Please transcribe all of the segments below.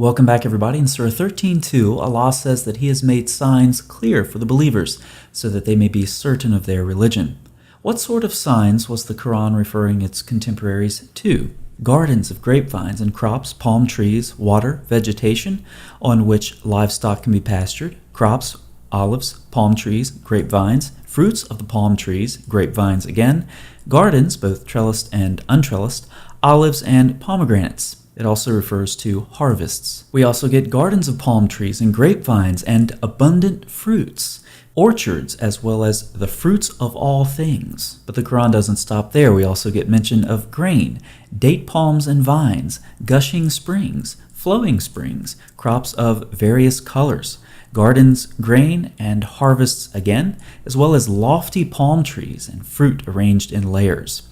Welcome back, everybody. In Surah 13:2, Allah says that He has made signs clear for the believers so that they may be certain of their religion. What sort of signs was the Quran referring its contemporaries to? Gardens of grapevines and crops, palm trees, water, vegetation on which livestock can be pastured, crops, olives, palm trees, grapevines, fruits of the palm trees, grapevines again, gardens, both trellised and untrellised, olives and pomegranates. It also refers to harvests. We also get gardens of palm trees and grapevines and abundant fruits, orchards, as well as the fruits of all things. But the Quran doesn't stop there. We also get mention of grain, date palms and vines, gushing springs, flowing springs, crops of various colors, gardens, grain, and harvests again, as well as lofty palm trees and fruit arranged in layers.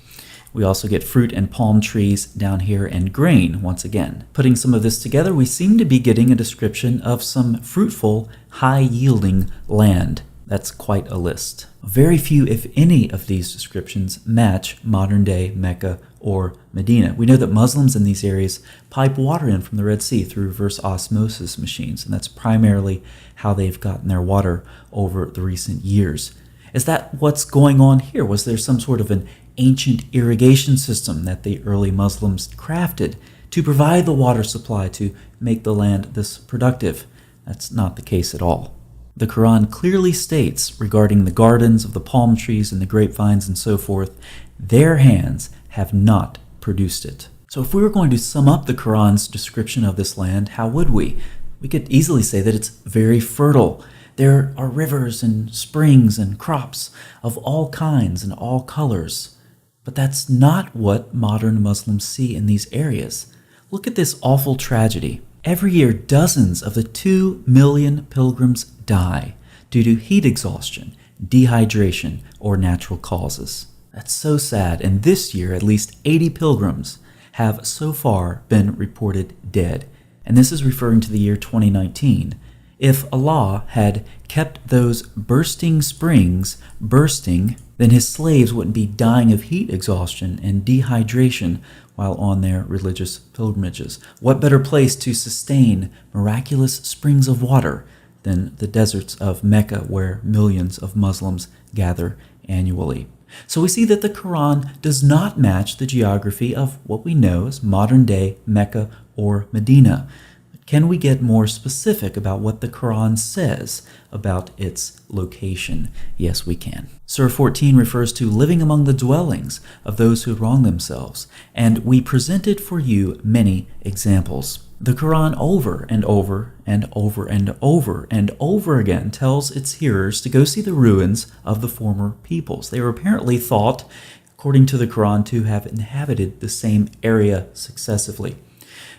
We also get fruit and palm trees down here and grain once again. Putting some of this together, we seem to be getting a description of some fruitful, high-yielding land. That's quite a list. Very few, if any, of these descriptions match modern-day Mecca or Medina. We know that Muslims in these areas pipe water in from the Red Sea through reverse osmosis machines, and that's primarily how they've gotten their water over the recent years. Is that what's going on here? Was there some sort of an ancient irrigation system that the early Muslims crafted to provide the water supply to make the land this productive? That's not the case at all. The Quran clearly states regarding the gardens of the palm trees and the grapevines and so forth, their hands have not produced it. So if we were going to sum up the Quran's description of this land, how would we? We could easily say that it's very fertile. There are rivers and springs and crops of all kinds and all colors. But that's not what modern Muslims see in these areas. Look at this awful tragedy. Every year, dozens of the 2 million pilgrims die due to heat exhaustion, dehydration, or natural causes. That's so sad, and this year, at least 80 pilgrims have so far been reported dead. And this is referring to the year 2019. If Allah had kept those bursting springs bursting, then His slaves wouldn't be dying of heat exhaustion and dehydration while on their religious pilgrimages. What better place to sustain miraculous springs of water than the deserts of Mecca, where millions of Muslims gather annually? So we see that the Quran does not match the geography of what we know as modern-day Mecca or Medina. Can we get more specific about what the Quran says about its location? Yes, we can. Surah 14 refers to living among the dwellings of those who wrong themselves, and we presented for you many examples. The Quran over and over and over and over and over again tells its hearers to go see the ruins of the former peoples. They were apparently thought, according to the Quran, to have inhabited the same area successively.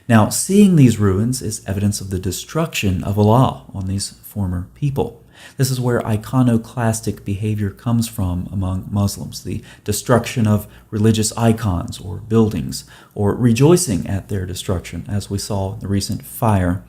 Now, seeing these ruins is evidence of the destruction of Allah on these former people. This is where iconoclastic behavior comes from among Muslims, the destruction of religious icons or buildings, or rejoicing at their destruction, as we saw in the recent fire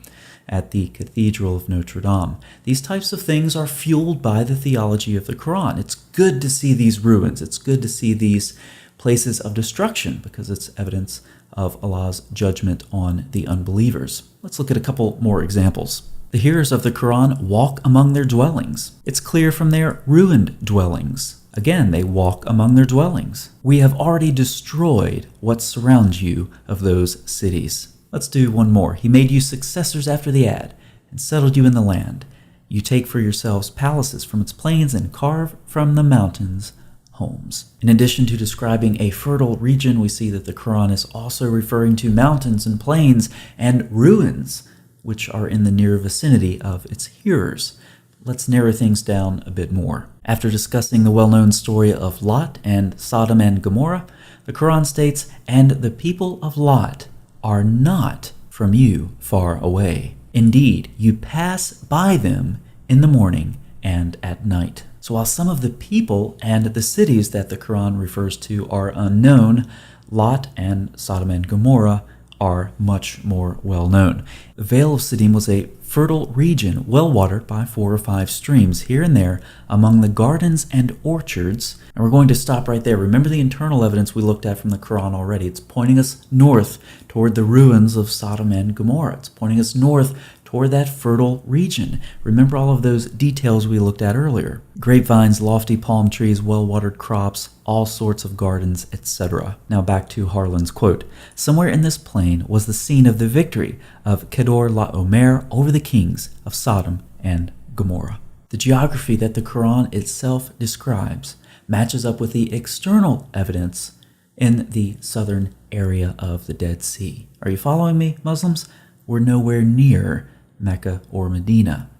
at the Cathedral of Notre Dame. These types of things are fueled by the theology of the Quran. It's good to see these ruins. It's good to see these places of destruction because it's evidence of Allah's judgment on the unbelievers. Let's look at a couple more examples. The hearers of the Quran walk among their dwellings. It's clear from their ruined dwellings. Again, they walk among their dwellings. We have already destroyed what surrounds you of those cities. Let's do one more. He made you successors after the Ad and settled you in the land. You take for yourselves palaces from its plains and carve from the mountains homes. In addition to describing a fertile region, we see that the Quran is also referring to mountains and plains and ruins, which are in the near vicinity of its hearers. Let's narrow things down a bit more. After discussing the well-known story of Lot and Sodom and Gomorrah, the Quran states, "And the people of Lot are not from you far away. Indeed, you pass by them in the morning and at night." So while some of the people and the cities that the Quran refers to are unknown, Lot and Sodom and Gomorrah are much more well known. The Vale of Siddim was a fertile region, well watered by 4 or 5 streams here and there among the gardens and orchards. And we're going to stop right there. Remember the internal evidence we looked at from the Quran already. It's pointing us north toward the ruins of Sodom and Gomorrah. It's pointing us north toward that fertile region. Remember all of those details we looked at earlier. Grapevines, lofty palm trees, well-watered crops, all sorts of gardens, etc. Now back to Harlan's quote. Somewhere in this plain was the scene of the victory of Kedor Laomer over the kings of Sodom and Gomorrah. The geography that the Quran itself describes matches up with the external evidence in the southern area of the Dead Sea. Are you following me, Muslims? We're nowhere near Mecca or Medina.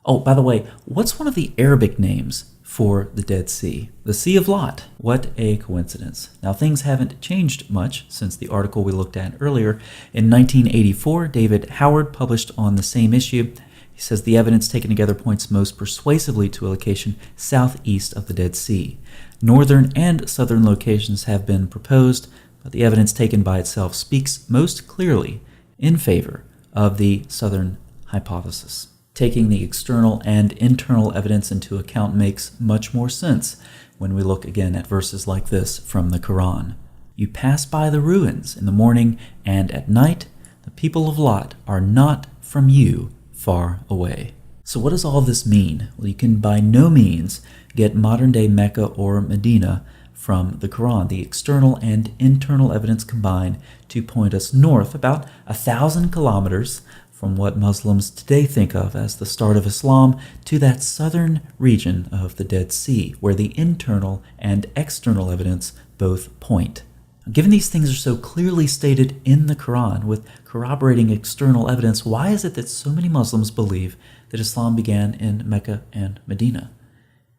Oh, by the way, what's one of the Arabic names for the Dead Sea? The Sea of Lot. What a coincidence. Now, things haven't changed much since the article we looked at earlier. In 1984, David Howard published on the same issue. He says the evidence taken together points most persuasively to a location southeast of the Dead Sea. Northern and southern locations have been proposed, but the evidence taken by itself speaks most clearly in favor of the southern hypothesis. Taking the external and internal evidence into account makes much more sense when we look again at verses like this from the Quran. You pass by the ruins in the morning, and at night the people of Lot are not from you far away. So what does all this mean? Well, you can by no means get modern-day Mecca or Medina from the Quran. The external and internal evidence combine to point us north about 1,000 kilometers from what Muslims today think of as the start of Islam to that southern region of the Dead Sea, where the internal and external evidence both point. Given these things are so clearly stated in the Quran with corroborating external evidence, why is it that so many Muslims believe that Islam began in Mecca and Medina?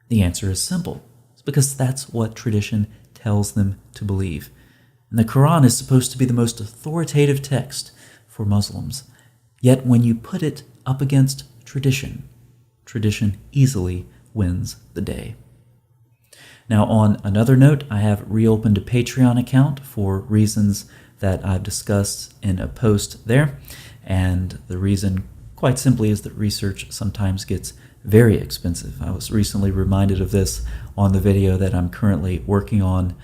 The answer is simple. It's because that's what tradition tells them to believe. And the Quran is supposed to be the most authoritative text for Muslims. Yet when you put it up against tradition, tradition easily wins the day. Now, on another note, I have reopened a Patreon account for reasons that I've discussed in a post there. And the reason, quite simply, is that research sometimes gets very expensive. I was recently reminded of this on the video that I'm currently working on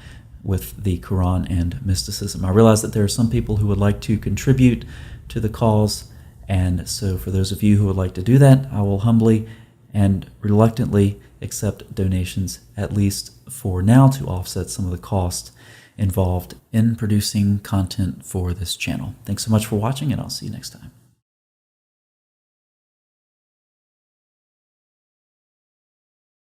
with the Quran and mysticism. I realize that there are some people who would like to contribute to the cause, and so for those of you who would like to do that, I will humbly and reluctantly accept donations, at least for now, to offset some of the cost involved in producing content for this channel. Thanks so much for watching, and I'll see you next time.